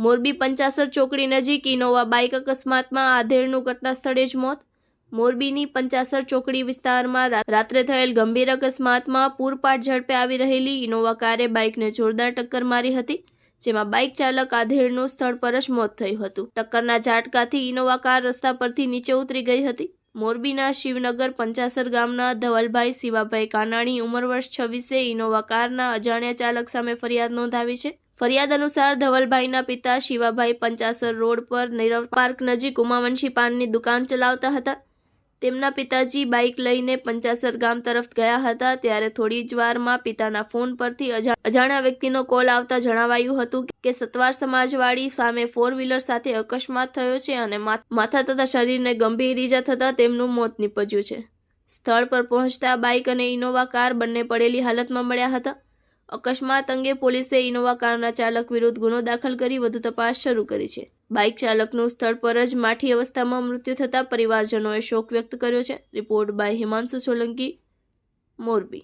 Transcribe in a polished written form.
મોરબી પંચાસર ચોકડી નજીક Innova bike અકસ્માતમાં આધેડનું ઘટના સ્થળે જ મોત। મોરબીની પંચાસર ચોકડી વિસ્તારમાં રાત્રે થયેલ ગંભીર અકસ્માતમાં પૂરપાટ ઝડપે આવી રહેલી ઇનોવા કારે બાઇકને જોરદાર ટક્કર મારી હતી, જેમાં બાઇક ચાલક આધેડનું સ્થળ પર જ મોત થયું હતું। ટક્કરના ઝાટકાથી ઇનોવા કાર રસ્તા પરથી નીચે ઉતરી ગઈ હતી। મોરબીના શિવનગર પંચાસર ગામના ધવલભાઈ શિવાભાઈ કાનાણી ઉંમર વર્ષ 26 ઇનોવા કારના અજાણ્યા ચાલક સામે ફરિયાદ નોંધાવી છે। ફરિયાદ અનુસાર ધવલભાઈના પિતા શિવાભાઈ પંચાસર રોડ પર નીરવ પાર્ક નજીક ઉમાવંશી પાનની દુકાન ચલાવતા હતા। તેમના પિતાજી બાઇક લઈને પંચાસર ગામ તરફ ગયા હતા, ત્યારે થોડી જ વારમાં પિતાના ફોન પરથી અજાણ્યા વ્યક્તિનો કોલ આવતા જણાવાયું હતું કે સતવાર સમાજવાડી સામે 4 વ્હીલર સાથે અકસ્માત થયો છે અને માથા તથા શરીરને ગંભીર ઈજા થતા તેમનું મોત નીપજ્યું છે। સ્થળ પર પહોંચતા બાઇક અને ઇનોવા કાર બંને પડેલી હાલતમાં મળ્યા હતા। અકસ્માત અંગે પોલીસે ઇનોવા કારના ચાલક વિરુદ્ધ ગુનો દાખલ કરી વધુ તપાસ શરૂ કરી છે। બાઇક ચાલકનું સ્થળ પર જ માઠી અવસ્થામાં મૃત્યુ થતાં પરિવારજનોએ શોક વ્યક્ત કર્યો છે। Report by Himanshu Solanki, Morbi.